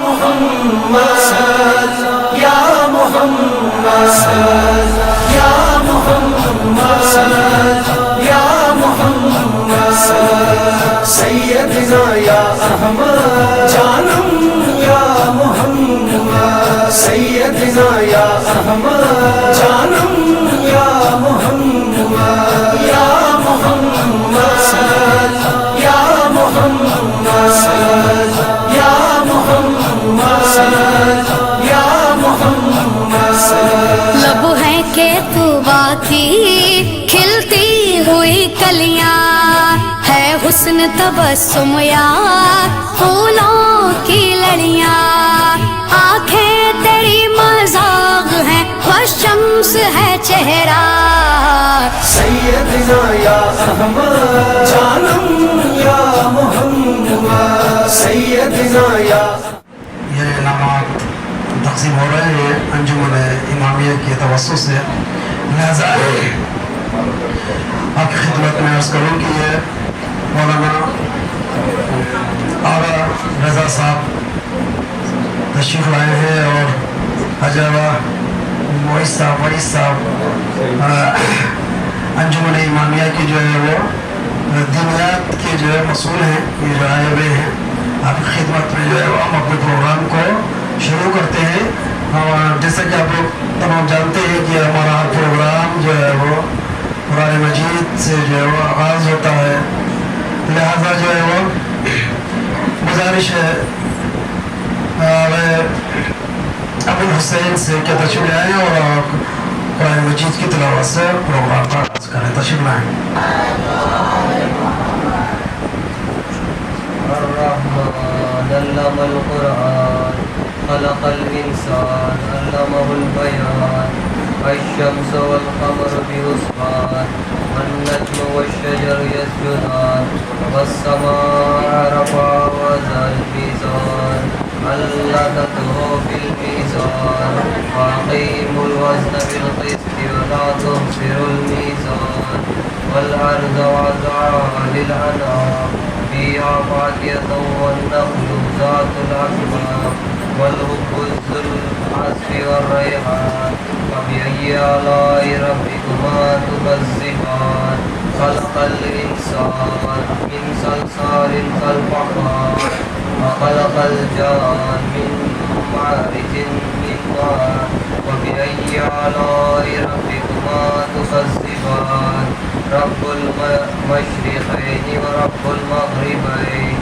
محمد یا محمد یا محمد یا محمد سیدنا یا احمد جانم یا محمد سیدنا یا احمد جانم یا محمد یا محمد یا محمد یا محمد یا محمد لب ہے کہ طوبیٰ کی کھلتی ہوئی کلیاں ہے حسن تبسم یا پھولوں کی لڑیاں آنکھیں تیری مذاق ہیں والشمس ہے چہرہ سیدنا یا احمد جانم یا محمد سیدنا یا یہ انعامات تقسیم ہو رہے ہیں انجمن امامیہ کی توسط سے، لہذا آپ کی خدمت میں عرض کروں کہ یہ مولانا آغا رضا صاحب تشریف لائے ہیں اور حجابہ وعیس صاحب انجمن امامیہ کی جو ہے وہ دینیات کے جو ہے مسئول ہیں، یہ جو آئے ہوئے ہیں آپ کی خدمت میں جو ہے وہ ہم اپنے پروگرام کو شروع کرتے ہیں. اور جیسا کہ آپ لوگ تمام جانتے ہیں کہ ہمارا پروگرام جو ہے وہ قرآن مجید سے جو ہے وہ آغاز ہوتا ہے، لہذا جو ہے وہ گزارش ہے ابو حسین سے کہ تشریف لائیں اور قرآن مجید کی تلاوت سے پروگرام کا آغاز کریں. تشریف لائیں. الرحمن علم القرآن خلق الإنسان علمه البيان الشمس والقمر بحسبان والنجم والشجر يسجدان والسماء رفعها ووضع الميزان ألا تطغوا في الميزان وأقيموا الوزن بالقسط ولا تخسروا الميزان والأرض وضعها للأنعام فيها فاكهة والنخل ذات الأكمام والحب ذو العصف والريحان فبأي آلاء ربكما تكذبان خلق الإنسان من صلصال كالفخار وخلق الجان من مارج من نار وبأي آلاء ربكما تكذبان رب المشرقين ورب المغربين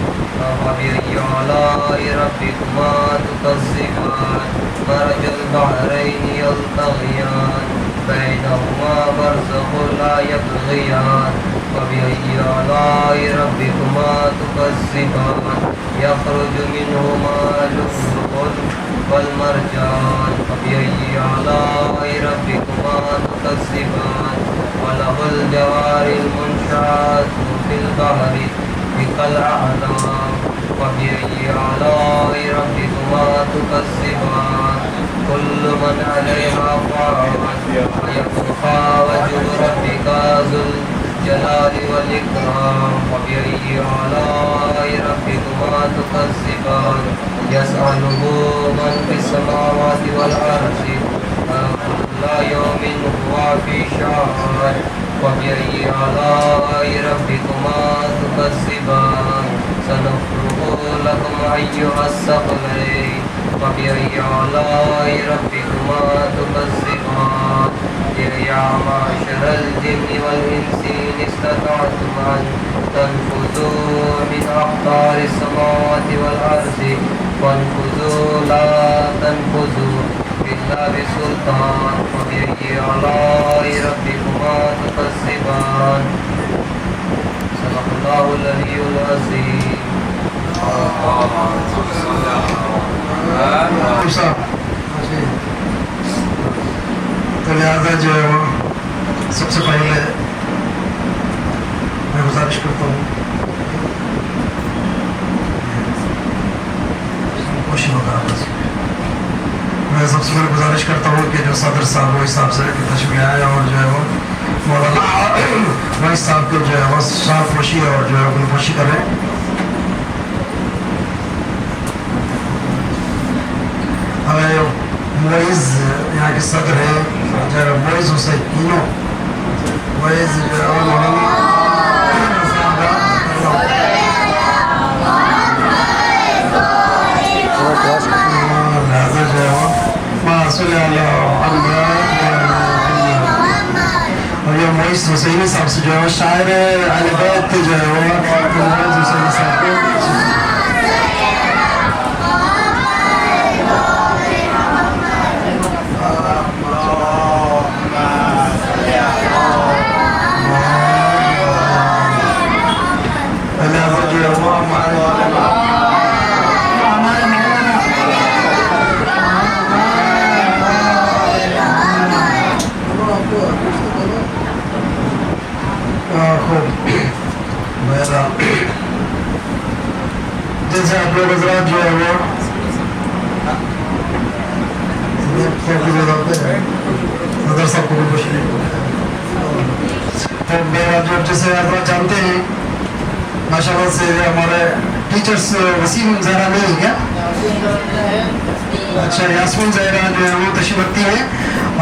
وبأي آلاء ربكما تكذبان مرج البحرين يلتقيان بينهما برزخ لا يبغيان وبأي آلاء ربكما تكذبان يخرج منهما اللؤلؤ والمرجان وبأي آلاء ربكما تكذبان وله الجوار المنشآت في البحر كالأعلام وبأي آلاء ربكما تكذبان كل من عليها فان ويبقى وجه ربك ذو الجلال والإكرام وبأي آلاء ربكما تكذبان يسأله من في السماوات والأرض كل يوم هو في شأن وبأي آلاء ربكما تكذبان سنفرغ لكم أيها الثقلين وبأي آلاء ربكما تكذبان يا معشر الجن والإنس إن استطعتم أن تنفذوا من أقطار السماوات والأرض فانفذوا لا تنفذوا إلا بسلطان وبأي آلاء ربكما تكذبان صدق الله العلي العظيم. تو لہٰذا جو ہے وہ سب سے پہلے میں گزارش کرتا ہوں میں سب سے پہلے گزارش کرتا ہوں کہ جو صدر صاحب وہ حساب سے تشریف آئے اور جو ہے وہ مولانا وعیس صاحب کو جو ہے وہ شال پوشی اور جو ہے اپنی پوشی کریں. हमारे मोइज़ यहाँ के सदर है जो मोइज़ हुसैन मोइज़ जो और ये मोइज़ हुसैनी साहब से जो है शायर अहले बैत जो है वो मोइज़ हुसैनी साहब को जैसे आप लोग हजरात जो है वो अगर सबको तो मेरा जो जैसे आप जानते हैं माशाल्लाह से हमारे टीचर्स वसीम ज़हरा नहीं है क्या? अच्छा यास्मीन ज़हरा जो है वो तशरीफ़ रखती है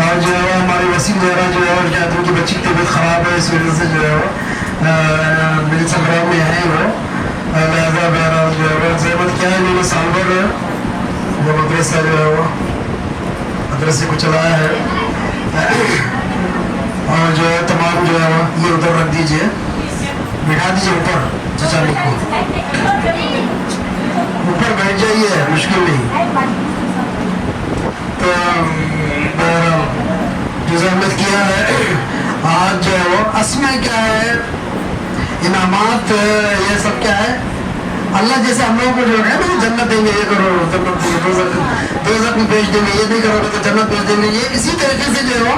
और जो है हमारी वसीम ज़हरा जो है और क्या उनकी बच्ची की तबीयत ख़राब है इस वजह से जो है वो मेरे संग्राम में है वो लिहाजा मेरा जो है वो ज़हमत क्या है इन्होंने साल भर वो मदरसा जो है वो मदरसे को चलाया है और जो है तमाम जो है वो ये उधर रख दीजिए बिठा दीजिए ऊपर चचा को ऊपर बैठ जाइए मुश्किल नहीं तो जो ज़हमत किया है आज जो है वो असमें क्या है इनामात ये सब क्या है अल्लाह जैसे हम लोगों को जो है ना जन्नत देंगे ये करो जन्नत देंगे दोज़ख में भेज देंगे ये नहीं करोगे तो जन्नत भेज देंगे ये इसी तरीके से जो है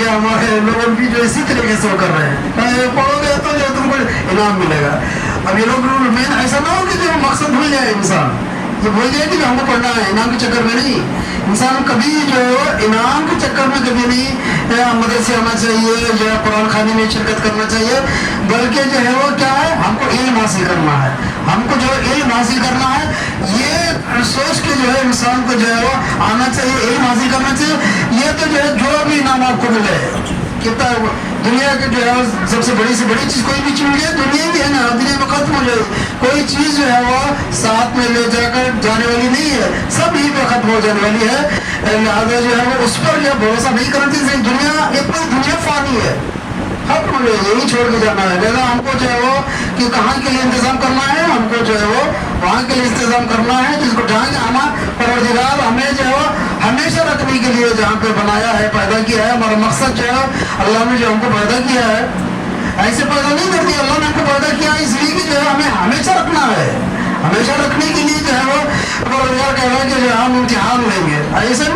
ये हमारे लोग भी जो इसी तरीके से वो कर रहे हैं पढ़ोगे तो जो तुमको इनाम मिलेगा अब ये लोग मेन ऐसा ना हो कि जो मकसद भूल जाए इंसान ये भूल जाए कि हमको पढ़ना है इनाम के चक्कर में नहीं इंसान कभी जो है इनाम के चक्कर में कभी नहीं मदरसे आना चाहिए या कुरान खाने में शिरकत करना चाहिए बल्कि जो है वो क्या है हमको इल्म हासिल करना है हमको जो इल्म हासिल करना है ये सोच के जो है इंसान को जो है वो आना चाहिए इल्म हासिल करना चाहिए ये तो जो है जो भी इनाम आपको मिले कितना दुनिया के जो है सबसे बड़ी से बड़ी चीज़ कोई भी चीज़ मिले दुनिया की है ना दुनिया में खत्म हो जाए कोई चीज़ जो है वो साथ में ले जाकर जाने वाली नहीं है सब यहीं पे खत्म हो जाने वाली है लिहाजा जो है वो उस पर जो भरोसा नहीं करना चाहिए दुनिया एक पूरी दुनिया फानी है खत्म हो गई यही छोड़ के जाना है लिहाजा हमको जो है वो कि कहाँ के लिए इंतज़ाम करना है हमको जो है वो वहाँ के लिए इंतज़ाम करना है जिसको जहाँ हमारा परवरदिगार हमें जो है वो हमेशा रखने के लिए जहाँ पे बनाया है पैदा किया है हमारा मकसद जो है अल्लाह ने जो हमको पैदा किया है ऐसे पैदा नहीं कर दिया अल्लाह ने हमको पैदा किया है इसलिए कि जो है हमें हमेशा रखना है हमेशा रखने के लिए जो है वो परवरदिगार कह रहा है कि जो हम इम्तिहान लेंगे ऐसे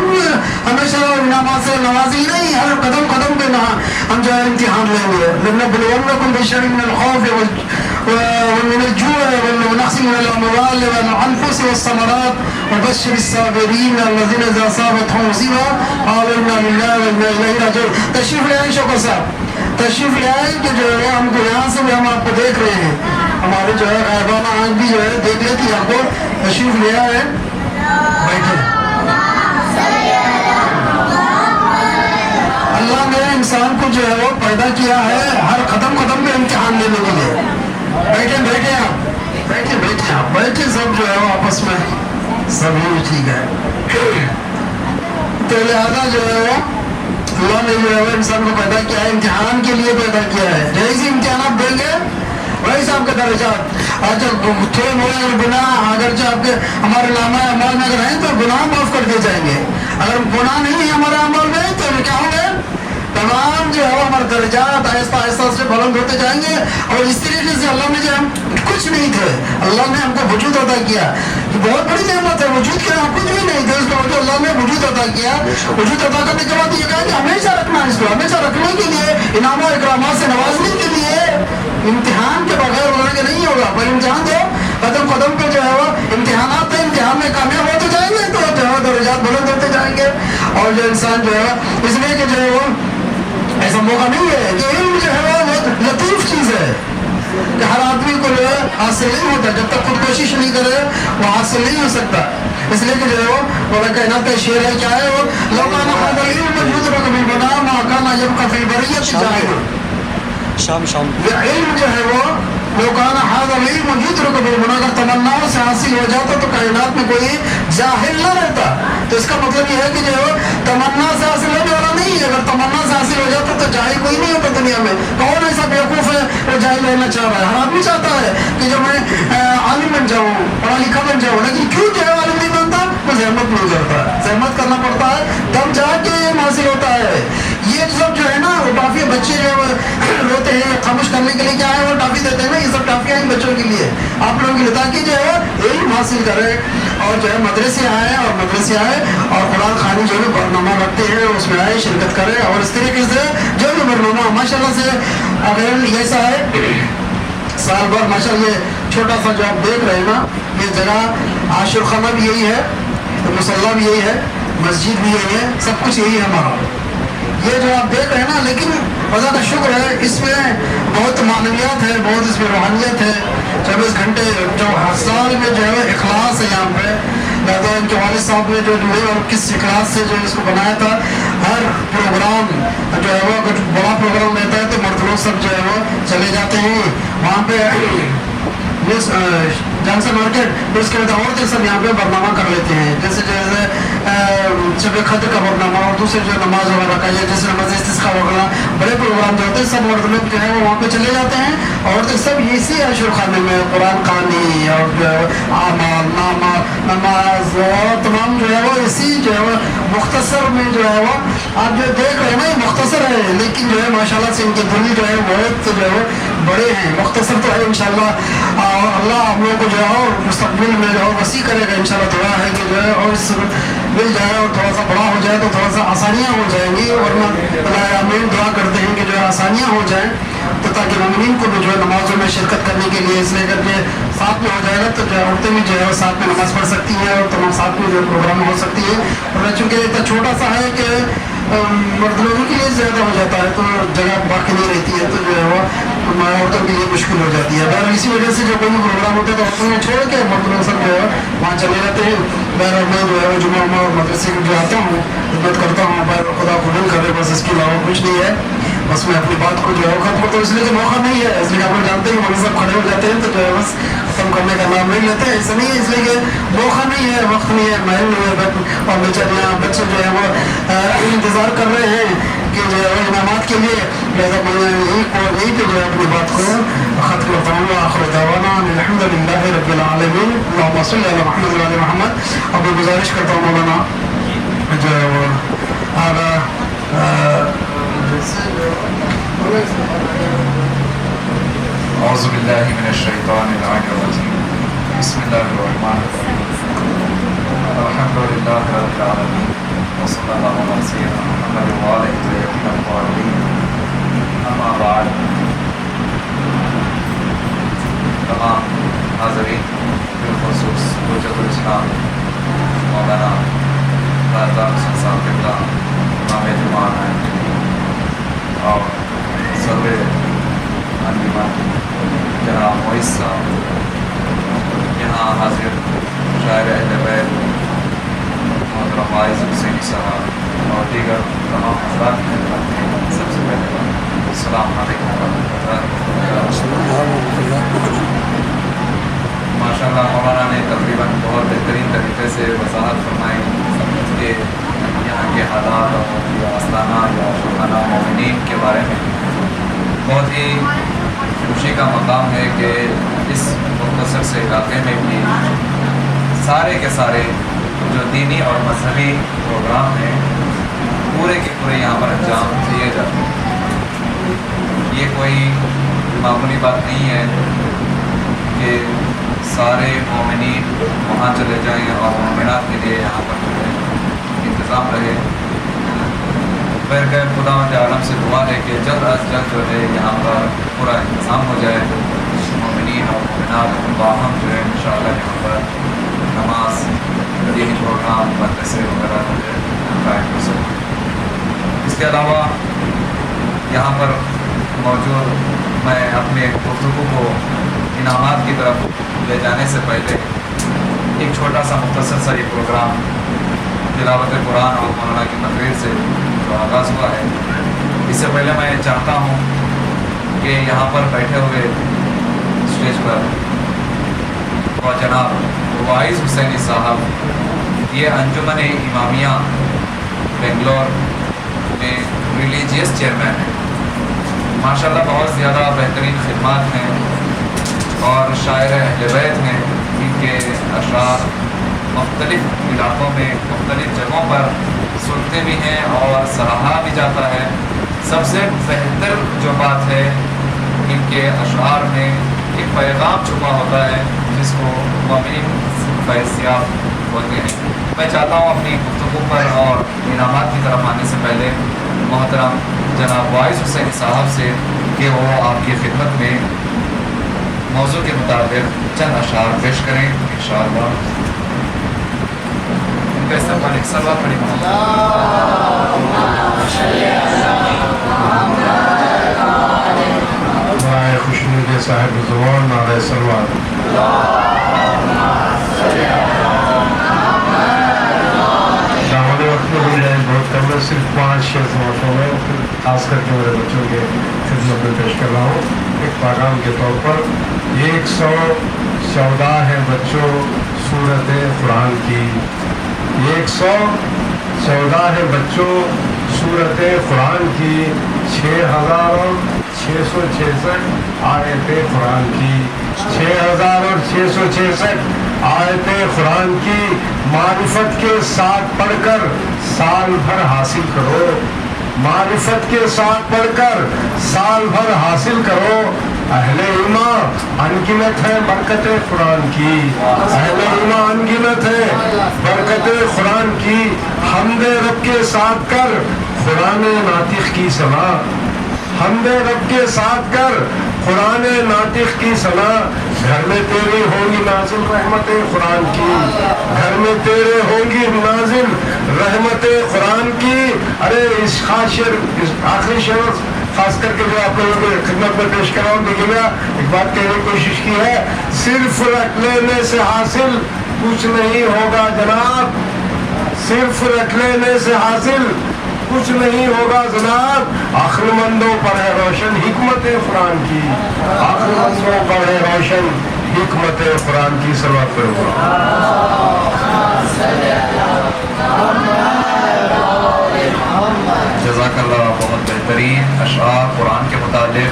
हमेशा नमाज से नवाजी नहीं हर कदम कदम पे ना हम जो है इम्तिहान लेंगे लेकिन बुलवन्नकुम बिशर्रिन मिनल खौफ ومن الجوع ونقص من الأموال والأنفس والثمرات وبشر الصابرين الذين إذا أصابتهم مصيبة قالوا إنا لله وإنا إليه راجعون تشریف لے آئے شوکر صاحب تشریف لے آئے کہ جو ہے ہم کو یہاں سے بھی ہم آپ کو دیکھ رہے ہیں ہمارے جو ہے غائبانہ آنکھ بھی جو ہے دیکھ لیتی ہے آپ کو تشریف لے آئے بیٹھے اللہ نے انسان کو جو ہے وہ پیدا کیا ہے ہر قدم قدم پہ امتحان لینے کے لیے بیٹھے بیٹھے آپ بیٹھے بیٹھے آپ بیٹھے سب جو ہے وہ آپس میں سب ہی ٹھیک ہے تو لہذا جو ہے وہ اللہ نے جو ہے وہ انسان کو پیدا کیا ہے امتحان کے لیے پیدا کیا ہے جیسے امتحانات دیں گے ویسے آپ کے درجات اچھا تھوڑے موڑے اگر گناہ اگرچہ آپ کے ہمارے نامہ اعمال میں اگر ہیں تو گناہ معاف کر دیے جائیں گے اگر گناہ نہیں ہے ہمارے اعمال میں تو کیا ہوں گے تمام جو ہے ہمارے درجات آہستہ آہستہ سے بلند ہوتے جائیں گے اور اس طریقے سے اللہ نے جو ہم کچھ نہیں تھے اللہ نے ہم کو وجود عطا کیا یہ بہت بڑی نعمت ہے وجود کے ہم کچھ بھی نہیں تھے اس کو اللہ نے وجود عطا کیا وجود عطا کرنے کے بعد یہ کہا کہ ہمیشہ رکھنا ہے اس کو ہمیشہ رکھنے کے لیے انعام و اکرامات سے نوازنے کے لیے امتحان کے بغیر ہونے کے نہیں ہوگا پر امتحان دو قدم قدم پہ جو ہے وہ امتحانات ہیں امتحان میں کامیاب ہوتے جائیں گے تو جو ہے درجات بلند ہوتے جائیں گے اور جو انسان جو ہے اس لیے کہ جو ہے وہ ایسا موقع نہیں ہے کہ علم جو ہے وہ بہت لطیف چیز ہے کہ ہر آدمی کو جو ہے حاصل نہیں ہوتا. جب تک خود کوشش نہیں کرے وہ حاصل نہیں ہو سکتا. اس لیے کہ جو ہے وہ مولا کائنات کا شعر ہے, کیا ہے وہ, لو کان هذا العلم موجود رقم بنا ما كان يبقى في البرية جاهل. شام یہ علم جو ہے وہ لو کان هذا العلم يدرك بالمنى, اگر تمناؤں سے حاصل ہو جاتا تو کائنات میں کوئی جاہل نہ رہتا. تو اس کا مطلب یہ ہے کہ جو ہے تمنا سے حاصل ہونے والا نہیں ہے. اگر تمنا سے حاصل ہو جاتا تو جاہل کوئی نہیں ہوتا دنیا میں. کون ایسا بیوقوف ہے وہ جاہل رہنا چاہ رہا ہے؟ ہر آدمی چاہتا ہے کہ جو میں عالم بن جاؤں, پڑھا لکھا بن جاؤں, لیکن کیوں جو ہے عالم نہیں بنتا؟ وہ زحمت نہیں کرتا, زحمت کرنا پڑتا ہے تب جا کے علم حاصل ہوتا ہے. یہ سب جو ہے نا وہ ٹافی بچے جو ہے روتے ہیں خاموش کرنے کے لیے, کیا ہے وہ ٹافی دیتے ہیں نا, یہ سب ٹافیاں ہیں بچوں کے لیے, آپ لوگوں کے لیے, تاکہ جو ہے علم حاصل کرے اور جو ہے مدرسے آئے اور قرآن خوانی جو بھی برنامہ رکھتے ہیں اس میں آئے, شرکت کرے. اور اس طریقے سے جو بھی برنامہ ماشاء اللہ سے اگر ایسا ہے سال بھر ماشاء اللہ, یہ چھوٹا سا جو آپ دیکھ رہے ہیں نا, یہ جگہ عاشر خانہ بھی یہی ہے, مصلی بھی یہی ہے, مسجد بھی یہی ہے, سب کچھ یہی ہے ہمارا. یہ جو آپ دیکھ رہے ہیں نا, لیکن خدا کا شکر ہے اس میں بہت معنویات ہے, بہت اس میں روحانیت ہے. 24 گھنٹے جو ہر سال میں جو ہے اخلاص ہے یہاں پہ. دادا ان کے والد صاحب نے جو ہے اور کس اخلاص سے جو اس کو بنایا تھا. ہر پروگرام جو ہے وہ کچھ بڑا پروگرام رہتا ہے تو مرد لوگ سب جو ہے وہ چلے جاتے ہیں وہاں پہ جانسن مارکیٹ. اس کے بعد عورتیں سب یہاں پہ برنامہ کر لیتے ہیں, جیسے شب قدر کا برنامہ اور دوسرے جو نماز وغیرہ کا, یا جیسے نماز استسقاء وغیرہ بڑے پروگرام جو ہوتے ہیں, سب مرد لوگ جو ہے وہ وہاں پہ چلے جاتے ہیں. عورتیں سب اسی عاشور خانے میں قرآن خوانی اور جو ہے اعمال نماز اور تمام جو ہے وہ اسی جو ہے وہ مختصر میں جو ہے وہ آپ جو دیکھ رہے ہیں نا, یہ مختصر ہے, لیکن جو ہے ماشاء اللہ سے ان کے دل جو ہے بہت جو ہے بڑے ہیں. مختصر تو ہے انشاءاللہ, اور اللہ ہم لوگوں کو جو ہے اور مستقبل میں جو ہے وسیع کرے گا انشاءاللہ. دعا ہے کہ جو ہے اور اس مل جائے اور تھوڑا سا بڑا ہو جائے تو تھوڑا سا آسانیاں ہو جائیں گی. ورنہ آمین دعا کرتے ہیں کہ جو ہے آسانیاں ہو جائیں تو تاکہ مومنین کو بھی جو ہے نمازوں میں شرکت کرنے کے لیے, اس لیے کر کے ساتھ میں ہو جائے گا تو جو ہے عورتیں بھی جو ہے ساتھ میں نماز پڑھ سکتی ہیں اور تمام ساتھ میں جو ہے پروگرام ہو سکتی ہے. اور چونکہ اتنا چھوٹا سا ہے کہ مرد لوگوں کے لیے زیادہ ہو جاتا ہے تو جگہ باقی نہیں رہتی ہے, تو جو ہے وہ عورتوں کے لیے مشکل ہو جاتی ہے. بہرحال اسی وجہ سے جو کوئی پروگرام ہوتا ہے تو عورتوں میں چھوڑ کے مرد لوگ سب جو ہے وہاں چلے جاتے ہیں. بہرحال میں جو ہے جمعہ اور مدرسے میں جو آتا ہوں خدمت کرتا ہوں, بہرحال خدا قبول کرے, بس اس کے علاوہ کچھ نہیں ہے. بس میں اپنی بات کو جو ہے ختم کرتا ہوں, اس لیے کہ موقع نہیں ہے. اس لیے آپ لوگ جانتے ہیں مولوی صاحب کھڑے ہو جاتے ہیں تو جو ہے بس ختم کرنے کا نام نہیں لیتے, ایسا نہیں ہے. اس لیے کہ موقع نہیں ہے, وقت نہیں ہے, محل نہیں ہے, اور بیچاریاں بچے جو ہے وہ انتظار کر رہے ہیں کہ جو ہے انعامات کے لیے. لہٰذا میں یہی پہ جو ہے اپنی بات کو ختم کرتا ہوں. آخر دعوانا الحمد للہ رب العالمین, اللہم صلی علی محمد وعلی محمد. اور میں گزارش کرتا ہوں مولانا جو ہے وہ اعوذ باللہ من الشیطان الرجیم, بسم اللہ الرحمن الرحیم, الحمد للہ رب العالمین, وصلی اللہ علیہ سیدنا محمد وآلہ الطیبین الطاہرین. اما بعد, تمام حاضرین بالخصوص حجت الاسلام مولانا فیضان حسین صاحب قبلہ امام جماعت ہیں, اور صدر انجمن جناب معیز صاحب, یہاں حاضر شاعر اہل بیت محترم عائز حسینی صاحب اور دیگر تمام حضرات کی خدمت میں سب سے پہلے السلام علیکم ورحمۃ اللہ وبرکاتہ. ماشاء اللہ مولانا نے تقریباً بہت بہترین طریقے سے وضاحت فرمائی کہ یہاں کے حالات اور آستانہ یا شوخانہ مومنین کے بارے میں. بہت ہی خوشی کا مقام ہے کہ اس مختصر سے علاقے میں بھی سارے کے سارے جو دینی اور مذہبی پروگرام ہیں پورے کے پورے یہاں پر انجام دیے جاتے ہیں. یہ کوئی معمولی بات نہیں ہے کہ سارے مومنین وہاں چلے جائیں اور مومنات کے لیے یہاں پر جو ہے انتظام رہے. پھر کہ خدا عالم سے دعا ہے کہ جلد از جلد جو ہے یہاں پر پورا انتظام ہو جائے, مومنین اور مومنات باہم جو ہے انشاءاللہ یہاں پر نماز, دینی پروگرام, مدرسے وغیرہ جو ہے قائم ہو سکے. اس کے علاوہ یہاں پر موجود میں اپنے گفتگو کو इनामात की तरफ ले जाने से पहले एक छोटा सा मुख्तसर सा ये प्रोग्राम तिलावत कुरान और मौलाना की तकरीर से जो आगाज़ हुआ है, इससे पहले मैं चाहता हूँ कि यहाँ पर बैठे हुए स्टेज पर और जनाब वाइस हुसैनी साहब, ये अंजुमन इमामिया बेंगलोर में रिलीजियस चेयरमैन हैं। माशाल्लाह बहुत ज़्यादा बेहतरीन खिदमत हैं और शायर अहले बैत हैं। इनके अशआर मुख्तलिफ़ इलाक़ों में मुख्तलिफ़ जगहों पर सुनते भी हैं और सराहा भी जाता है। सबसे बेहतर जो बात है, इनके अशआर में एक पैगाम छुपा होता है जिसको मुमिन फैज़याब होते हैं। मैं चाहता हूँ अपनी गुफ्तगू पर और इनामात की तरफ आने से पहले मोहतरम जनाब वाइस हुसैनी साहब से कि वो आपकी खिदमत में मौजू के मुताबिक चंद अशार पेश करें इंशाअल्लाह। इनका इस्तेमाल एक सलवा पड़ी खुशबू के साहिब ज़ुबान नारे सलवार। वक्त में मिल जाए बहुत कम है, सिर्फ 5-6 मौसों में, फिर खास करके मेरे बच्चों के खिदमत में पेश कर रहा हूँ एक पैगाम के तौर पर। 114 है बच्चों सूरत कुरान की, 114 है बच्चों सूरत कुरान की, 6666 आयतें कुरान की, 6666 आयतें कुरान की मारिफत के साथ पढ़कर साल भर हासिल करो, मारिफत के साथ पढ़कर साल भर हासिल करो। अहले ईमान अनगिनत है बरकत कुरान की, अहले ईमान अनगिनत है बरकत कुरान की। हमदे रब के साथ कर कुरान नातिक की सना, हमदे रब के साथ कर कुरान नातिक की सना। घर में तेरी होगी नाजिल रहमत कुरान की, घर में तेरे होगी नाजिल रहमत कुरान की। अरे इस खास शेर, इस आखिरी शेर खास करके जो आप लोगों को खिदमत में पेश कर रहा हूँ, देखिएगा एक बात कहने की कोशिश की है, सिर्फ रख लेने से हासिल कुछ नहीं होगा जनाब, सिर्फ रख लेने से हासिल कुछ नहीं होगा जनाब। अक्लमंदों पर है रोशन हिकमत कुरान की, अक्लमंदों पर है रोशन हिकमत कुरान की। सलवात करूँगा। जज़ाकल्लाह। बहुत बेहतरीन अशआर कुरान के मुतालिक।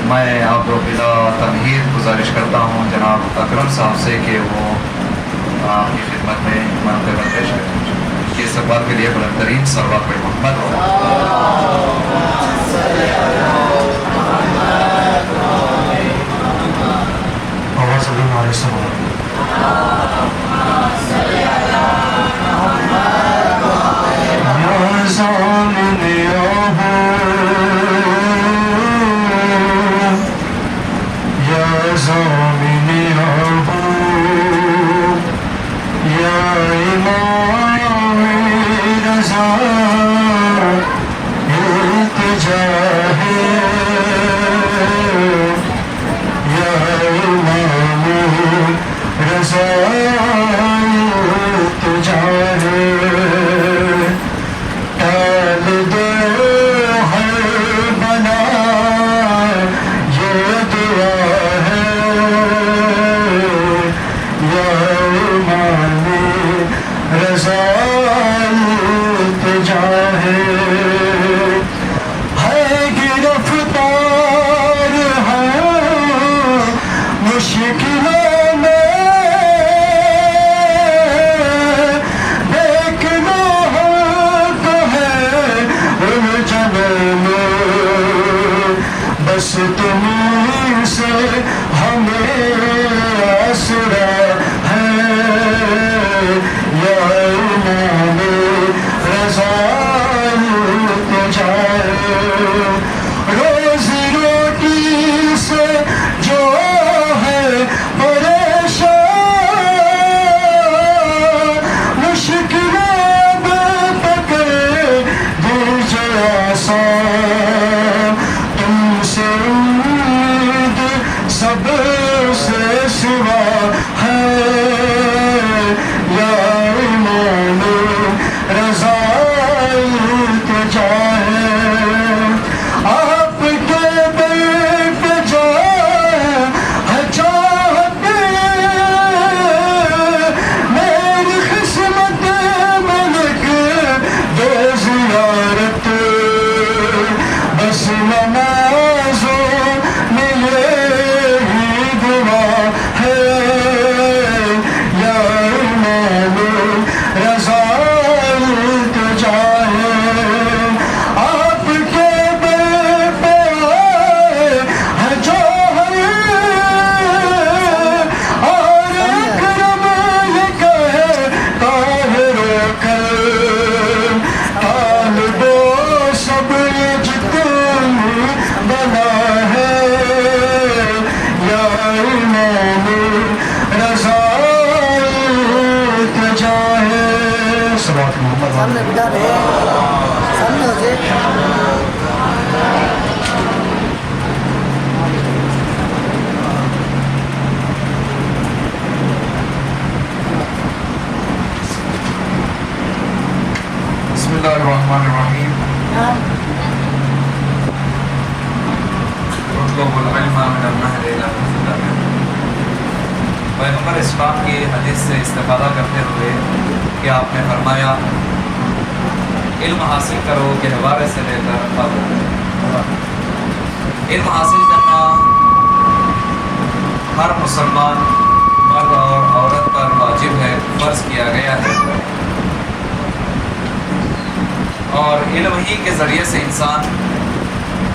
मैं आपको बिला तमहीद गुजारिश करता हूँ जनाब अकरम साहब से कि वो आपकी खिदमत में मनक़िब पेश करें। कि इस बात के लिए बुलंदतरीन सलवात पे मोहम्मद तुमसे उम्मीद सब يطلب العلم من النهر إلى الفلك. پیغمبر اسلام کی حدیث سے استفادہ کرتے ہوئے کہ آپ نے فرمایا علم حاصل کرو کے حوالے سے لے کر علم حاصل کرنا ہر مسلمان مرد اور عورت پر واجب ہے، فرض کیا گیا ہے، اور علم ہی کے ذریعے سے انسان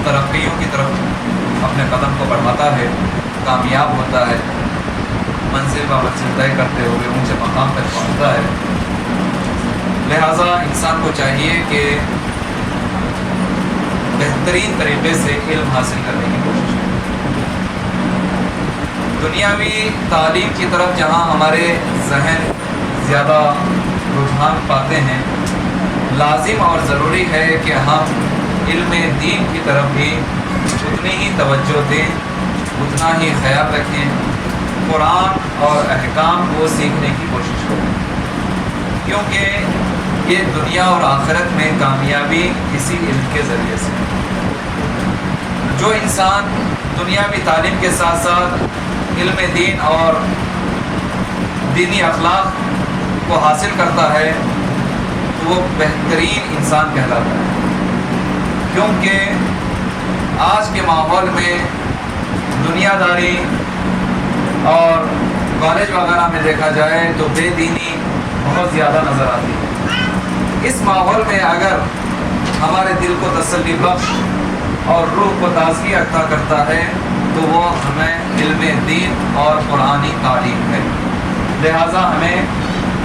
ترقیوں کی طرف اپنے قدم کو بڑھاتا ہے، کامیاب ہوتا ہے، منزل و منزل طے کرتے ہوئے اونچے مقام تک پہنچتا ہے۔ لہٰذا انسان کو چاہیے کہ بہترین طریقے سے علم حاصل کرنے کی کوشش کرے۔ دنیاوی تعلیم کی طرف جہاں ہمارے ذہن زیادہ رجحان پاتے ہیں، لازم اور ضروری ہے کہ ہم علم دین کی طرف بھی اتنی ہی توجہ دیں، اتنا ہی خیال رکھیں، قرآن اور احکام کو سیکھنے کی کوشش کریں، کیونکہ یہ دنیا اور آخرت میں کامیابی اسی علم کے ذریعے سے۔ جو انسان دنیاوی تعلیم کے ساتھ ساتھ علم دین اور دینی اخلاق کو حاصل کرتا ہے تو وہ بہترین انسان کہلاتا ہے، کیونکہ آج کے ماحول میں دنیا داری اور کالج وغیرہ میں دیکھا جائے تو بے دینی بہت زیادہ نظر آتی ہے۔ اس ماحول میں اگر ہمارے دل کو تسلی بخش اور روح کو تازگی عطا کرتا ہے تو وہ ہمیں علم دین اور قرآنی تعلیم ہے۔ لہٰذا ہمیں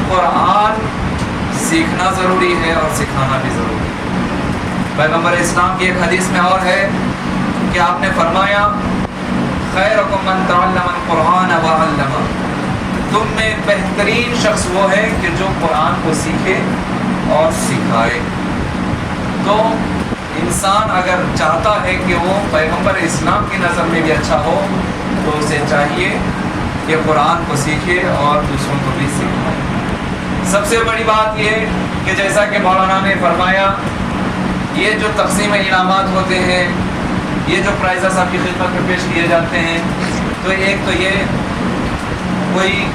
قرآن سیکھنا ضروری ہے اور سکھانا بھی ضروری ہے۔ پیغمبر اسلام کی ایک حدیث میں اور ہے کہ آپ نے فرمایا خیرکم من تعلم القرآن وعلمہ، تم میں بہترین شخص وہ ہے کہ جو قرآن کو سیکھے اور سکھائے۔ تو انسان اگر چاہتا ہے کہ وہ پیغمبر اسلام کی نظر میں بھی اچھا ہو تو اسے چاہیے کہ قرآن کو سیکھے اور دوسروں کو بھی سکھائے۔ سب سے بڑی بات یہ کہ جیسا کہ مولانا نے فرمایا، یہ جو تقسیم انعامات ہوتے ہیں، یہ جو پرائزز آپ کی خدمت میں پیش کیے جاتے ہیں، تو ایک تو یہ کوئی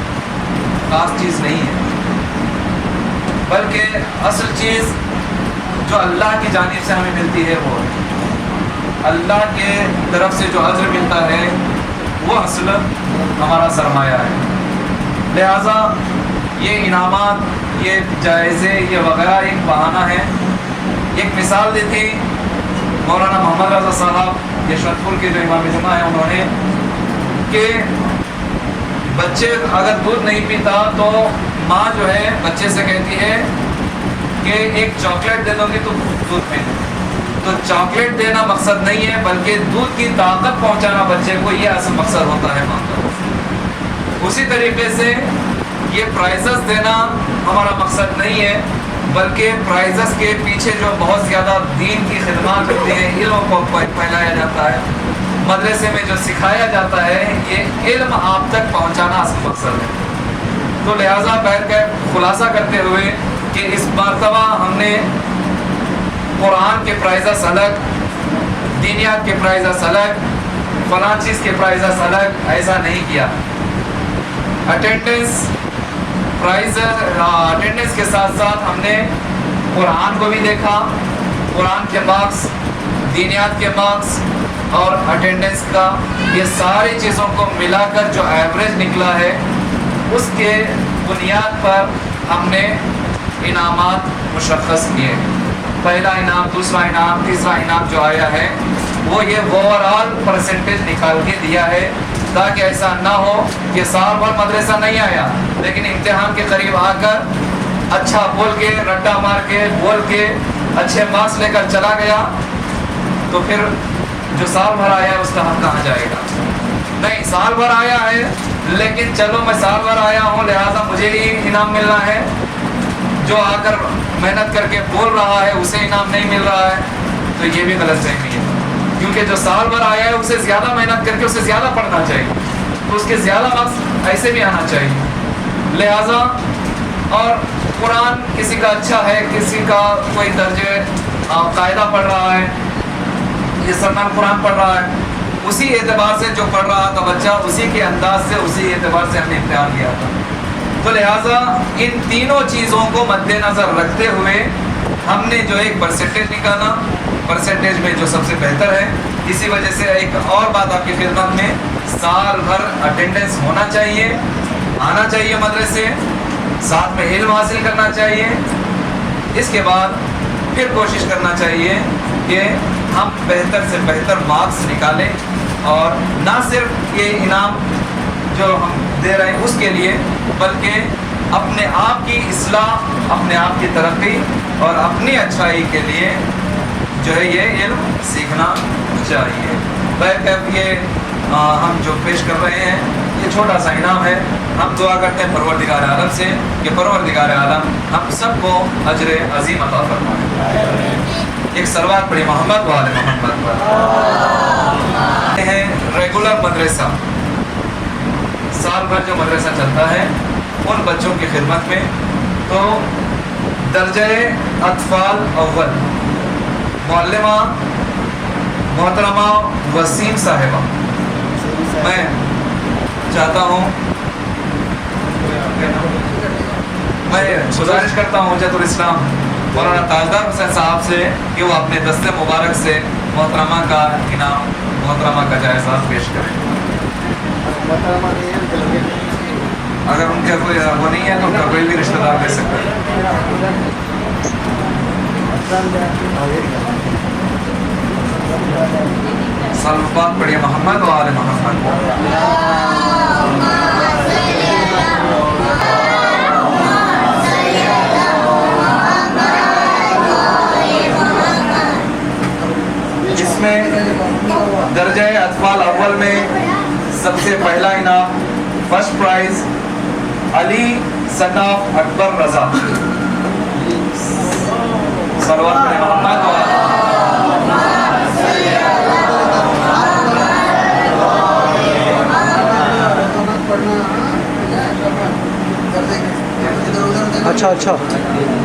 خاص چیز نہیں ہے، بلکہ اصل چیز جو اللہ کی جانب سے ہمیں ملتی ہے وہ اللہ کے طرف سے جو اجر ملتا ہے وہ اصل ہمارا سرمایہ ہے۔ لہٰذا یہ انعامات، یہ جائزے، یہ وغیرہ ایک بہانہ ہے۔ ایک مثال دی تھی مولانا محمد رضا صاحب یشونت پور کے جو امام جمعہ ہیں، انہوں نے کہ بچے اگر دودھ نہیں پیتا تو ماں جو ہے بچے سے کہتی ہے کہ ایک چاکلیٹ دے دو گی تو دودھ پی لے۔ تو چاکلیٹ دینا مقصد نہیں ہے، بلکہ دودھ کی طاقت پہنچانا بچے کو، یہ اصل مقصد ہوتا ہے ماں کا۔ اسی طریقے سے یہ پرائزز دینا ہمارا مقصد نہیں ہے، بلکہ پرائزز کے پیچھے جو بہت زیادہ دین کی خدمات ہوتی ہیں، علم کو پھیلایا جاتا ہے، مدرسے میں جو سکھایا جاتا ہے، یہ علم آپ تک پہنچانا اصل مقصد ہے۔ تو لہٰذا بہر کے خلاصہ کرتے ہوئے کہ اس مرتبہ ہم نے قرآن کے پرائزز الگ، دینیات کے پرائزز الگ، فلاں چیز کے پرائزز الگ، ایسا نہیں کیا۔ اٹینڈنس اٹینڈنس کے ساتھ ساتھ ہم نے قرآن کو بھی دیکھا، قرآن کے مارکس، دینیات کے مارکس اور اٹینڈنس کا، یہ ساری چیزوں کو ملا کر جو ایوریج نکلا ہے اس کے بنیاد پر ہم نے انعامات مشخص کیے۔ پہلا انعام، دوسرا انعام، تیسرا انعام جو آیا ہے وہ یہ اوور آل پرسنٹیج نکال کے دیا ہے، تاکہ ایسا نہ ہو کہ سال بھر مدرسہ نہیں آیا لیکن امتحان کے قریب آ کر اچھا بول کے، رٹا مار کے، بول کے اچھے مارکس لے کر چلا گیا تو پھر جو سال بھر آیا ہے اس کا حق کہاں جائے گا؟ نہیں، سال بھر آیا ہے لیکن چلو میں سال بھر آیا ہوں لہٰذا مجھے ہی انعام ملنا ہے، جو آ کر محنت کر کے بول رہا ہے اسے انعام نہیں مل رہا ہے، تو یہ بھی غلط فہمی ہے، کیونکہ جو سال بھر آیا ہے اسے زیادہ محنت کر کے اسے زیادہ پڑھنا چاہیے، تو اس کے زیادہ مارکس ایسے بھی آنا چاہیے۔ لہٰذا اور قرآن کسی کا اچھا ہے، کسی کا کوئی درجے قاعدہ پڑھ رہا ہے، یہ سلمان قرآن پڑھ رہا ہے، उसी एतबार से जो पढ़ रहा था बच्चा, उसी के अंदाज से, उसी एतबार से हमने इम्तिहान लिया था। तो लिहाजा इन तीनों चीज़ों को मद्देनज़र रखते हुए हमने जो एक परसेंटेज निकाला, परसेंटेज में जो सबसे बेहतर है। इसी वजह से एक और बात आपकी खिदमत में, साल भर अटेंडेंस होना चाहिए, आना चाहिए मदरसे, साथ में इल्म हासिल करना चाहिए। इसके बाद फिर कोशिश करना चाहिए कि हम बेहतर से बेहतर मार्क्स निकालें, और ना सिर्फ ये इनाम जो हम दे रहे हैं उसके लिए, बल्कि अपने आप की इस्लाह, अपने आप की तरक्की और अपनी अच्छाई के लिए जो है ये इल्म सीखना चाहिए। बैकअप ये हम जो पेश कर रहे हैं ये छोटा सा इनाम है। हम दुआ करते हैं परवरदिगार आलम से कि परवरदिगार आलम हम सबको अजर अजीम अता फरमाए। एक सलवात पढ़ी मोहम्मद वाले मोहम्मद पर है। रेगुलर मदरसा, साल भर जो मदरसा चलता है उन बच्चों की खिदमत में, तो दर्जे अतफाल अव्वल मुअल्लिमा मोहतरमा वसीम साहिबा, मैं चाहता हूँ, मैं गुजारिश करता हूँ हुज्जतुल इस्लाम मौलाना ताजदार हुसैन साहब से कि वो अपने दस्ते मुबारक से मोहतरमा का इनाम, मोहतरमा का जायज़ा पेश करें। अगर उनका कोई वो नहीं है तो उनका कोई भी रिश्तेदार दे सकता है। सल्लल्लाहु पढ़िए मोहम्मद व आले मोहम्मद। इसमें दर्जे अतफाल अव्वल में सबसे पहला इनाम, फर्स्ट प्राइज अली सन्नाफ अकबर रजा। सल्लल्लाहु अलैहि मोहम्मद व अच्छा अच्छा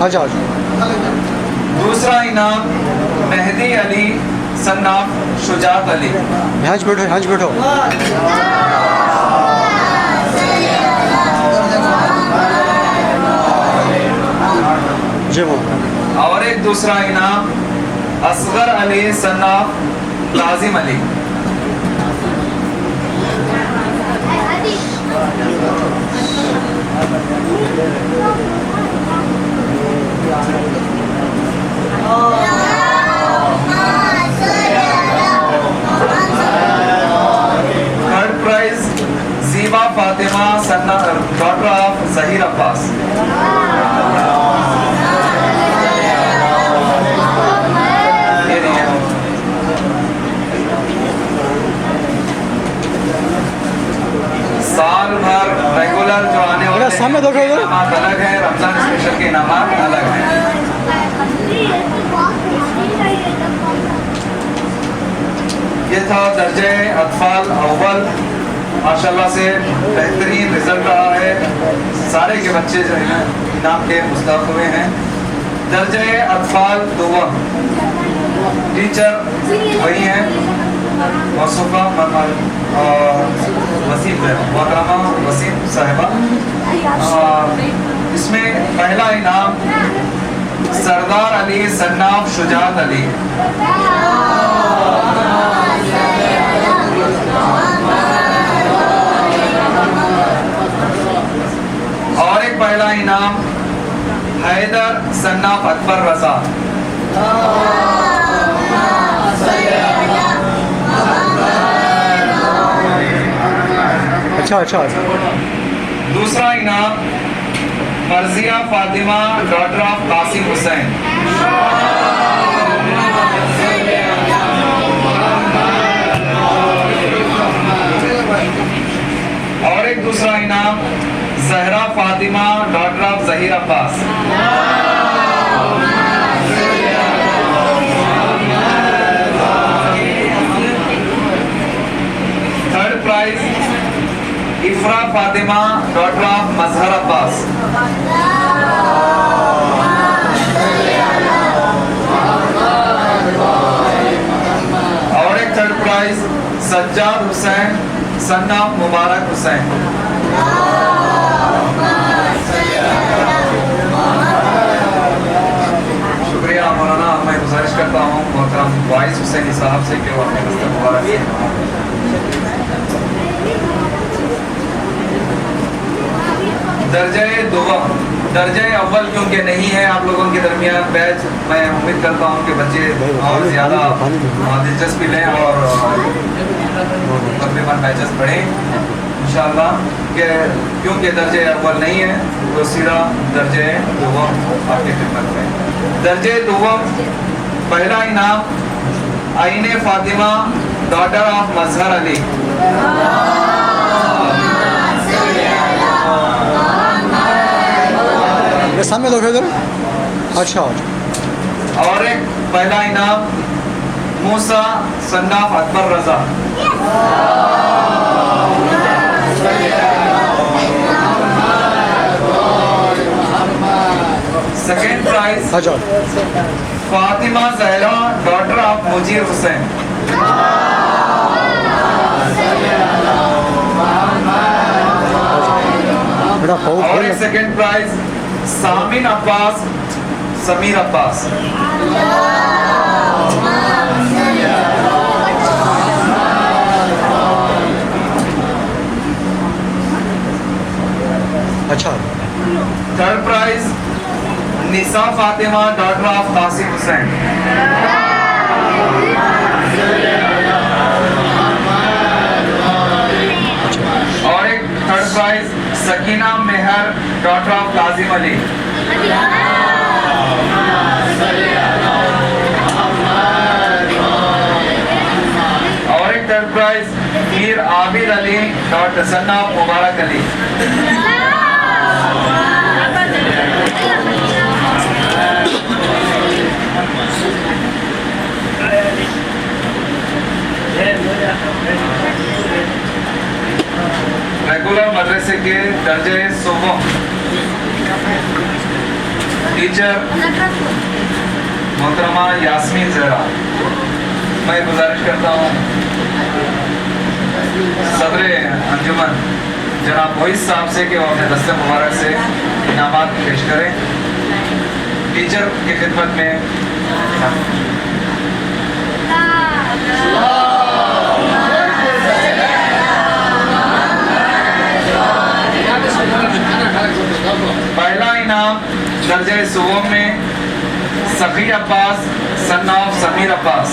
अच्छा। दूसरा इनाम मेहदी अली सन्नाफ शुजात अली। यहाँ बैठो, यहाँ बैठो। जी वो। और एक दूसरा इनाम असगर अली सन्नाफ लाजिम अली। थर्ड प्राइज जीवा फातिमा सन्ना, डॉटर ऑफ जहीर अब्बास। साल भर रेगुलर जो आने वाले सामने देखो इधर। इनामात अलग है, रमजान स्पेशल के इनामात अलग हैं। ये था दर्जे अतफाल अव्वल, माशाल्लाह से बेहतरीन रिजल्ट रहा है। सारे के बच्चे जो हैं इनाम के मुस्तहक हुए हैं। दर्जे अतफाल दोम टीचर वही हैं मौसूफा वसीम मोहतरमा वसीम साहिबा। इसमें पहला इनाम सरदार अली सन्नाफ शुजात अली। और एक पहला इनाम हैदर सन्नाफ अकबर रजा। अच्छा अच्छा। दूसरा इनाम मर्जिया फातिमा डॉटर ऑफ कासिम हुसैन। और एक दूसरा इनाम Zahra Fatima daughter of Zaheer Abbas. Third prize Ifra Fatima daughter of Mazhar Abbas. और एक third prize Sajjad Hussain son of Mubarak Hussain. शुक्रिया मौलाना। मैं गुजारिश करता हूँ मोहतरम वाइस हुसैनी साहब से कि वो अपने दस्ते मुबारक से दर्जे दुआ दर्जे अव्वल क्योंकि नहीं है आप लोगों के दरमियान बैच, मैं उम्मीद करता हूँ कि बच्चे और ज़्यादा दिलचस्पी लें और तकरीबन बैचेस पढ़ें इंशाअल्लाह। कि क्योंकि दर्जे अव्वल नहीं है तो सीधा दर्जे दुआ आपकी खिदमत में। दर्जे दुआ पहला इनाम आईने फातिमा डॉटर ऑफ मजहर अली। सामने लोग इधर। अच्छा। और एक पहला इनाम Musa son of Akbar Raza. Second prize अच्छा। Fatima Zahra daughter of Mujeer Hussain. और एक सेकेंड प्राइज सामिन अब्बास समीर अब्बास। अच्छा। Third prize Nisa Fatima daughter of Qasim Hussain. और एक third prize Sakina Mehr daughter of Kazim Ali. और एक third prize Mir Abid Ali daughter son of Mubarak Ali. Regular मदरसे के दर्जे सुबह टीचर मोहतरमा यास्मीन जहरा। मैं गुजारिश करता हूँ सदर अंजुमन जनाब मोइस साहब से कि वो अपने दस्ते मुबारक से इनामात पेश करें। टीचर की खिदमत में पहला इनाम दर्जे सुबह में Sakhi Abbas son of Sameer Abbas.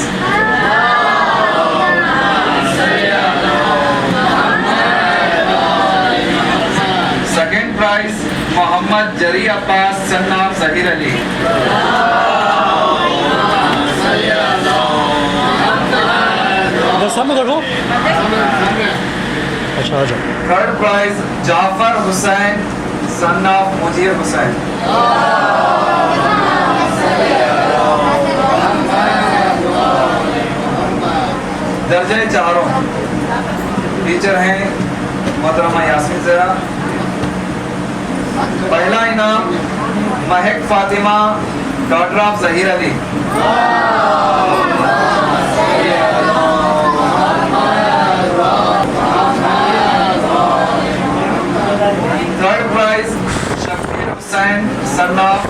Second prize Mohammad Zari Abbas son of Zaheer Ali. सामने देखो। अच्छा। अच्छा। Third prize Jafar Hussain son of Mujeer Hussain. दर्जे चारों टीचर हैं मोहतरमा यास्मीन जहरा। पहला इनाम Mehak Fatima daughter of Zaheer Ali. Third prize Shafeer Hussain son of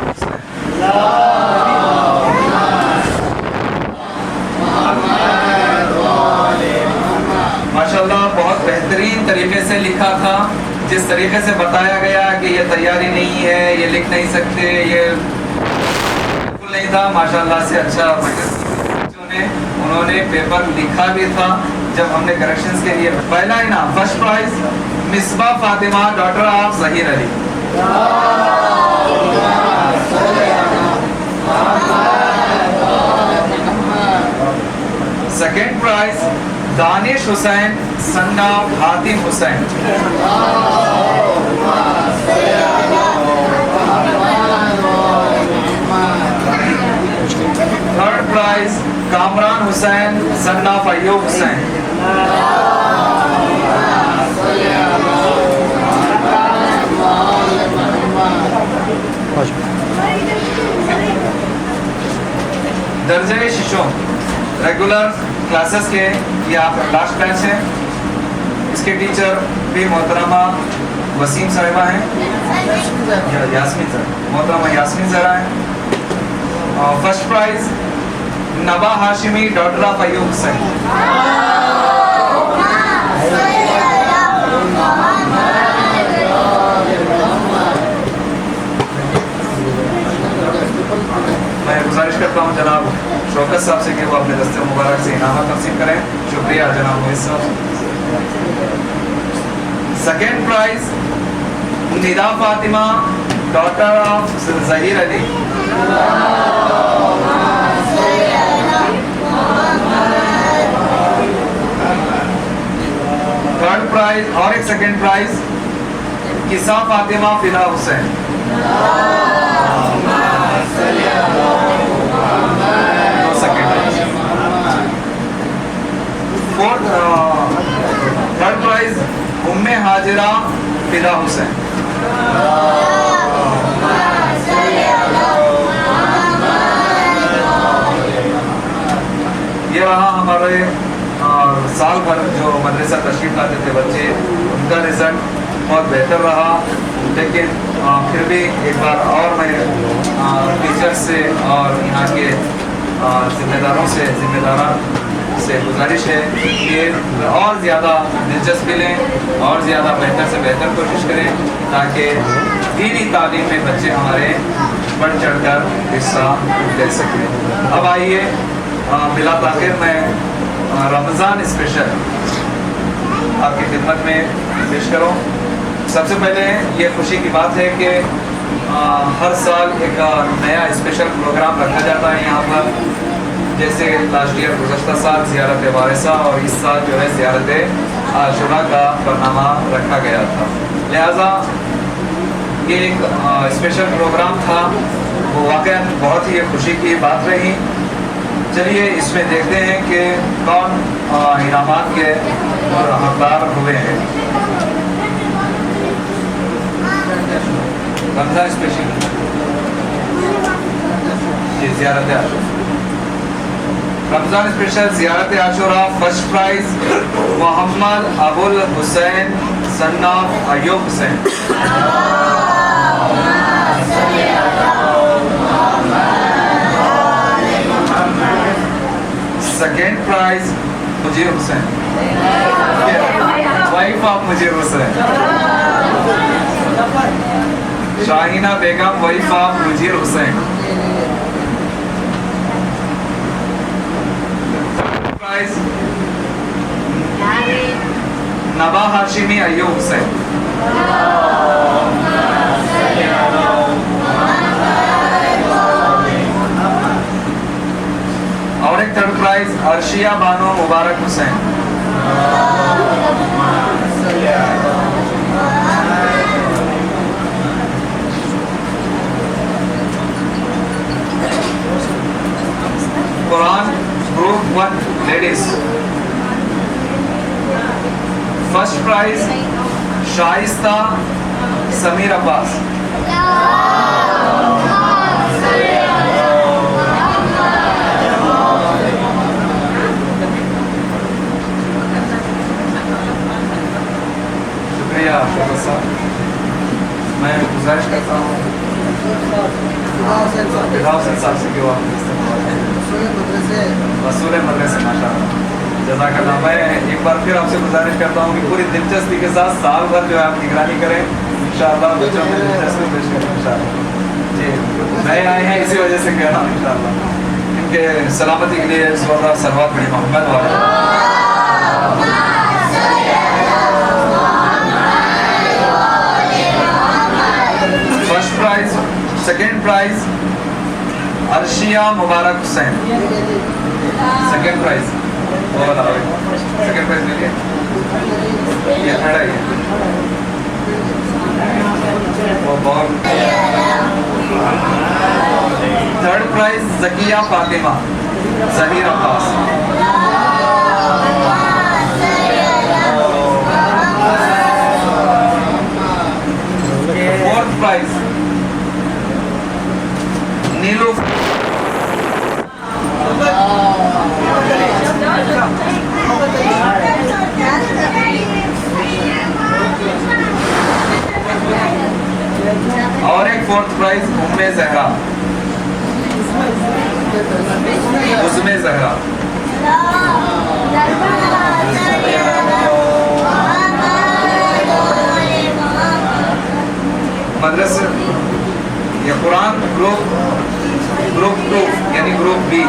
Hussain. माशाल्लाह बहुत बेहतरीन तरीके से लिखा था। जिस तरीके से बताया गया कि ये तैयारी नहीं है, ये लिख नहीं सकते, ये बिल्कुल नहीं था। माशाल्लाह से अच्छा बच्चों ने उन्होंने पेपर लिखा भी था जब हमने करेक्शंस के लिए। पहला इनाम first prize Misbah Fatima daughter of Zaheer Ali. Second prize Danish Hussain son of Hatim Hussain. Third prize Kamran Hussain son of Ayub Hussain. दर्जे शिशो रेगुलर क्लासेस के ये आप लास्ट बैच है। इसके टीचर भी मोहतरमा वसीम साहिबा हैं, यास्मीन सर, मोहतरमा यास्मीन ज़रा हैं। First prize Naba Hashimi, daughter of Ayub Hussain. मैं गुजारिश करता हूँ जनाब शौकत साहब से कि वो अपने दस्ते मुबारक से इनाम तकसीम करें। शुक्रिया जनाब Mohit sahab. Second prize Nida Fatima, daughter of Zaheer Ali. Third prize और एक second prize Kisa Fatima Fida Hussain. Fourth third prize Umme Hajira Fida Hussain. ये रहा हमारे साल भर जो मदरसा तशरीफ लाते थे बच्चे, उनका रिजल्ट बहुत बेहतर रहा। लेकिन फिर भी एक बार और मैं टीचर्स से और यहाँ के जिम्मेदारों से गुजारिश है कि और ज़्यादा दिलचस्पी लें और ज़्यादा बेहतर से बेहतर कोशिश करें ताकि दीनी तालीम में बच्चे हमारे बढ़ चढ़ कर हिस्सा ले सकें। अब आइए बिला ताख़िर मैं रमज़ान स्पेशल आपकी खिदमत में पेश करूँ। सबसे पहले ये खुशी की बात है कि हर साल एक नया स्पेशल प्रोग्राम रखा जाता है यहाँ पर। जैसे लास्ट ईयर गुज़श्ता साल ज़ियारत वारिसा और इस साल जो है ज़ियारत आशुरा का बरनामा रखा गया था। लिहाजा ये एक स्पेशल प्रोग्राम था, वो वाक़ई बहुत ही खुशी की बात रही। चलिए इसमें देखते हैं कि कौन इनामात के और हकदार हुए हैं। रमज़ान स्पेशल ये ज़ियारत आशुरा, रमज़ान स्पेशल ज़ियारत Ashura. First prize Mohammad Abul Hussain son of Ayub Hussain. Second prize Mujeer Hussain, wife of Mujeer Hussain. Shahina Begum, wife of Mujeer Hussain. Prize Naba Hashmi Ayub Hussain. और एक third prize Arshiya Bano Mubarak Hussain. Quran group 1 ladies. First prize Shaista Sameer Abbas. शुक्रिया शोकत साहब। मैं गुजारिश करता हूँ हुसैन साहब से कि वो रसूल मदरसे माशाअल्लाह जज़ाकल्लाह। मैं एक बार फिर आपसे गुजारिश करता हूँ कि पूरी दिलचस्पी के साथ साल भर जो है आप निगरानी करें इंशाअल्लाह, बच्चों में दिलचस्पी पेश करें इंशाअल्लाह। जी नए आए हैं इसी वजह से कह रहा हूँ इंशाअल्लाह। इनके सलामती के लिए इस वक्त सलवात बड़ी मोहब्बत वाले। First prize, second prize Arshiya Mubarak Hussain. Second prize वो वाला सेकेंड प्राइज मिल गया, ये खड़ा ही है वो बहुत। Third prize Zakia Fatima Zaheer Abbas. Fourth prize Neelu fourth prize Umme Zahra, Usme Zahra. मदरसा या कुरान ग्रुप 2 यानी group B.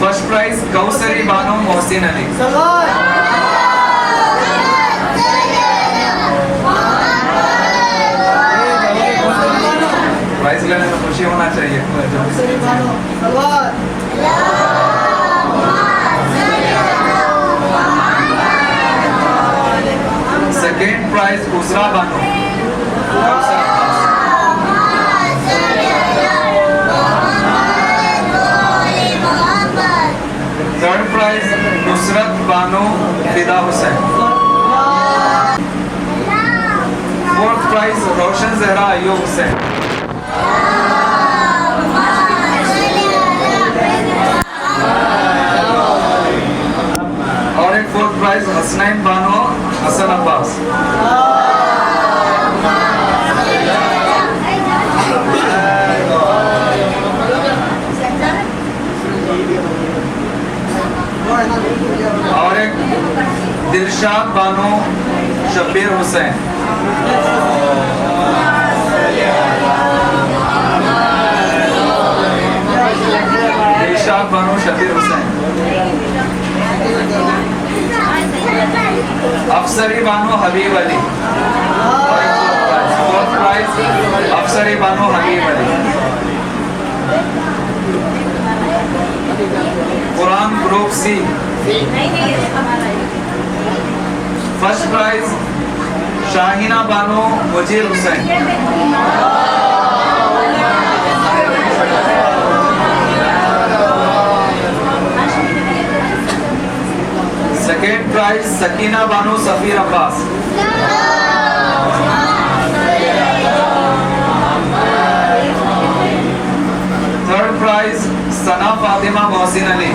First prize Kausari Bano Mohsin Ali. Prize लेने में खुशी होना चाहिए। Second prize Usra Bano. Third prize Nusrat Bano Fida Hussain. Fourth prize Roshan Zahra Ayub Hussain. और एक फोर्थ प्राइज हसनैन बानो हसन अब्बास। और एक Dilshad Bano Shabbir Hussain. Dilshad Bano Shabbir Hussain. Afsari Bano Habib Ali. Fourth prize Afsari Bano Habib Ali. Quran group C. First prize Shahina Bano Mujeer Hussain. Second prize Sakina Bano Safeer Abbas. Third prize Sana Fatima Mohsin Ali.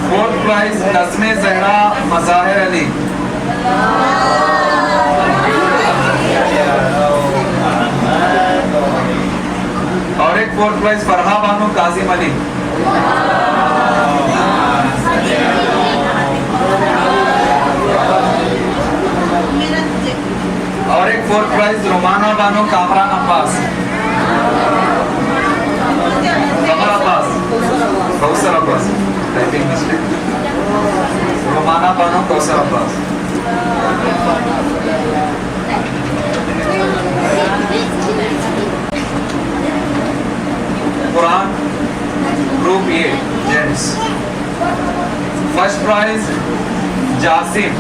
Fourth prize Najme Zahra Mazahir Ali. और एक फोर्थ प्राइज फरहा बानो काजिम अली। और एक fourth prize Romana Bano Kamran Abbas. Qamar Abbas, Kausar Abbas, typing mistake. Romana Bano Kausar Abbas. Quran group A gents. First prize Jasim.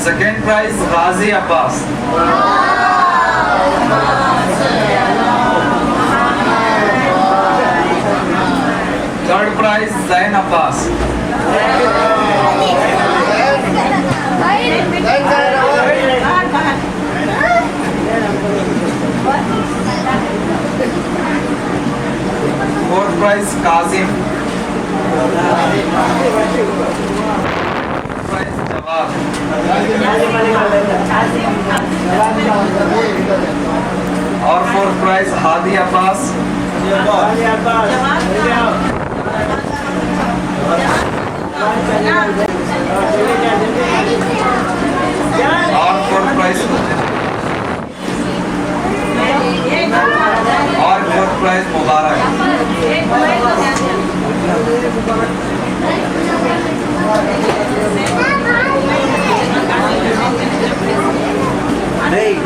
Second prize Ghazi Abbas. Third prize Zain Abbas. Fourth prize Qasim. Prize जवाब। और fourth prize Hadi Abbas. और fourth prize Mubarak.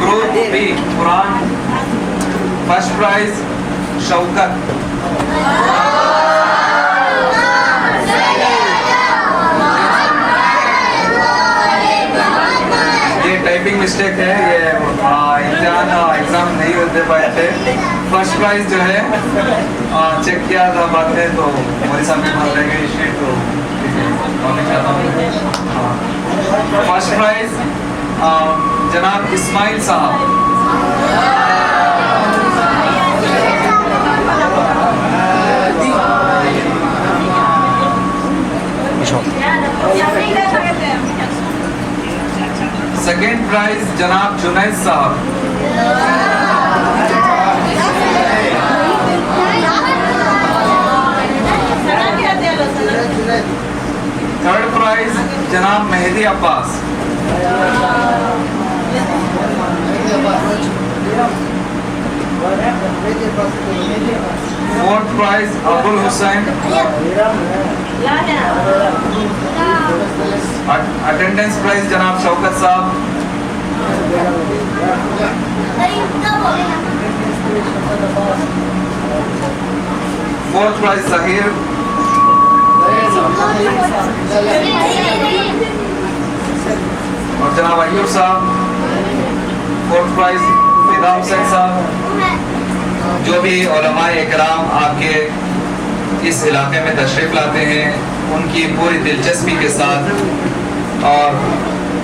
Group B Quran. First prize Shaukat. ये typing mistake है, ये इम्तिहान एग्ज़ाम नहीं दे पाए थे। फर्स्ट प्राइज़ जो है चेक किया था बाद में, तो हमारे सामने बन रह गई शीट, तो ठीक है माफ़ी चाहता हूँ। फर्स्ट प्राइज़ जनाब इस्माइल साहब। सेकेंड प्राइज जनाब जुनैद साहब। थर्ड प्राइज जनाब Mehdi Abbas. Fourth prize Abul Hussain. Attendance prize जनाब शौकत साहब। Fourth prize Zaheer. और जनाब अयूब साहब। फोर्थ प्राइज फिदा हुसैन साहब। जो भी उलमाए इकराम आपके इस इलाके में तशरीफ़ लाते हैं, उनकी पूरी दिलचस्पी के साथ और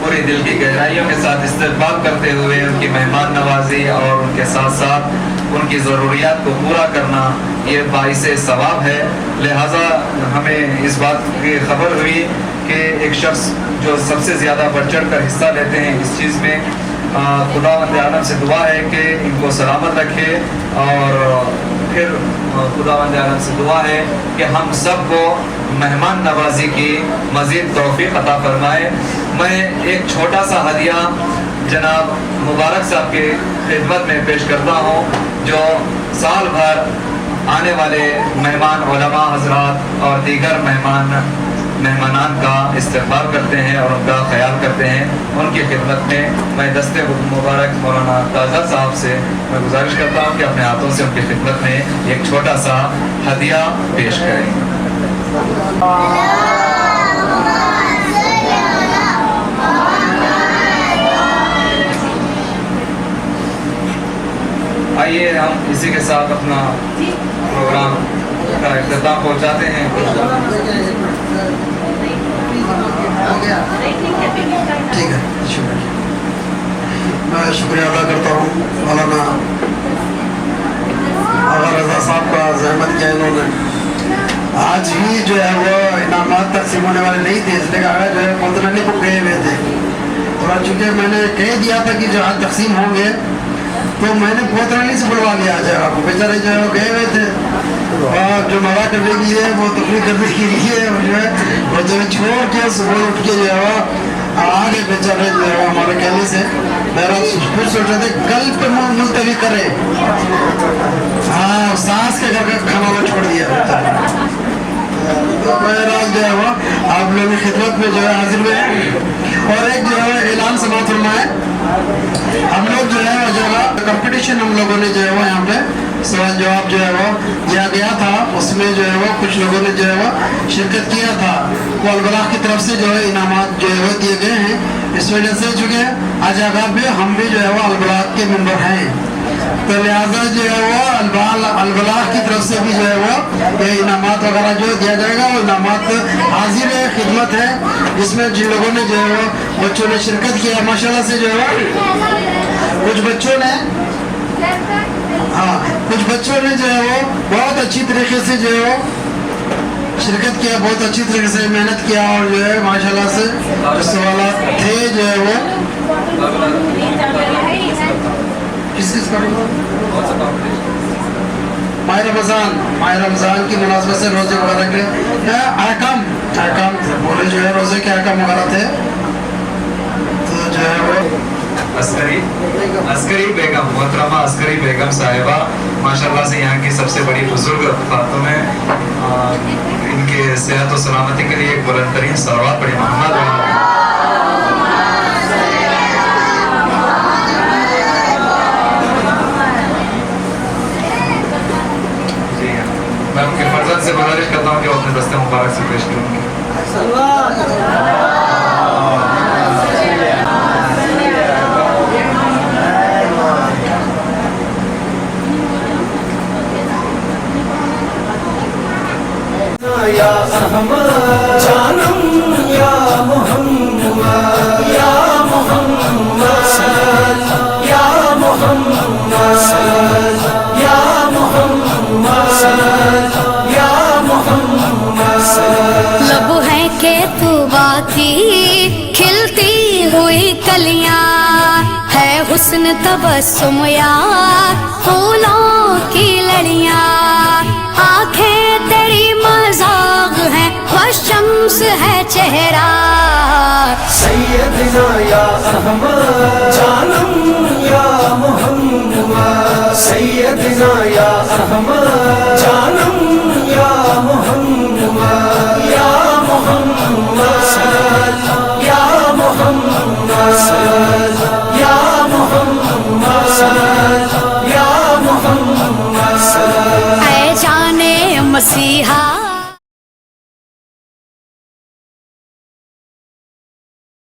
पूरी दिल की गहराइयों के साथ इस्तक़बाल करते हुए उनकी मेहमान नवाजी और उनके साथ साथ उनकी ज़रूरियात को पूरा करना ये बाइसे सवाब है। लिहाजा हमें इस बात की खबर हुई कि एक शख्स जो सबसे ज़्यादा बढ़ चढ़ कर हिस्सा लेते हैं इस चीज़ में, खुदावंद आलम से दुआ है कि इनको सलामत रखे, और फिर खुदावंद आलम से दुआ है कि हम सबको मेहमान नवाजी की मज़ीद तौफ़ीक़ अता फरमाए। मैं एक छोटा सा हदिया जनाब मुबारक साहब के खिदमत में पेश करता हूँ, जो साल भर आने वाले मेहमान उलमा हज़रात और दीगर मेहमानान का इस्तक़बाल करते हैं और उनका ख्याल करते हैं। उनकी खिदमत में मैं दस्ते मुबारक मौलाना ताज़ा साहब से मैं गुजारिश करता हूँ कि अपने हाथों से उनकी खिदमत में एक छोटा सा हदिया पेश करें। आइए हम इसी के साथ अपना प्रोग्राम का इख्तिताम पहुँचाते हैं। ठीक है, शुक्रिया। मैं शुक्रिया अदा करता हूँ मौलाना आगा रज़ा साहब का, ज़हमत किया इन्होंने। आज ही जो है वो इनामात तकसीम होने वाले नहीं थे, इसलिए कहा जो है कोतरनी को गए हुए थे। तो चूँकि मैंने कह दिया था कि जो आज तकसीम होंगे, तो मैंने कोतरनी से बुलवा लिया आ जाएगा। वो बेचारे जो है वो गए हुए थे, और जो मवा करने के लिए वो तकलीफ करने के लिए जो है वो जो छोड़ के सुबह उठ के जो है वो आगे बेचारे जो है हमारे कहने से मेरा फिर सोच रहे थे कल पे मुलतवी करे। हाँ, सांस के घर का खाना वो छोड़ दिया। तो मेरा जो है वो आप लोगों की खिदमत में जो है हाजिर हुए हैं, और एक जो है ऐलान समाप्त होना है। हम लोग जो है कंपटीशन हम लोगों ने जो है वो यहाँ पे सवाल जवाब जो है वो दिया गया था, उसमें जो है वो कुछ लोगों ने जो है वो शिरकत किया था। वो अलबलाग की तरफ से जो है इनामात जो है वो दिए गए हैं। इस वजह से चूँकि आज आगाह में हम भी जो है वो अलबलाग के मेंबर हैं, तो लिहाजा जो है वो अलबलाग की तरफ से भी जो है वो ये इनामात वगैरह जो दिया जाएगा, वो इनामात हाजिर है, खिदमत है, जिसमें जिन लोगों ने जो है वो बच्चों ने शिरकत किया माशाल्लाह से जो है कुछ बच्चों ने कुछ बच्चों ने जो है वो बहुत अच्छी तरीके से जो है वो शिरकत किया, बहुत अच्छी तरीके से मेहनत किया, और जो है माशाल्लाह से जो सवाल थे जो है वो किस माह रमज़ान की मुनासबत से रोज़े वगैरह के अहकाम बोले जो है रोज़े के अहकाम वगैरह थे। तो जो है वो अस्करी बेगम, मोहतरमा अस्करी बेगम साहिबा माशाल्लाह से यहाँ की सबसे बड़ी बुजुर्ग खातून है। इनके सेहत और सलामती के लिए एक बुलंदतरीन सलवात बड़ी मोहम्मद मैं उनके फर्जंद से गुजारिश करता हूँ कि वो अपने दस्ते मुबारक से पेश करूँगी। हुस्न तबस्सुम या फूलों की लड़ियां आंखें तेरी मज़ाक है वशम्स है चेहरा सैयदना या अहमद जानम या मोहम्मद सैयदना या अहमद जानम या मोहम्मद या मोहम्मद या मोहम्मद या मोहम्मद या मोहम्मद ऐ जाने मसीहा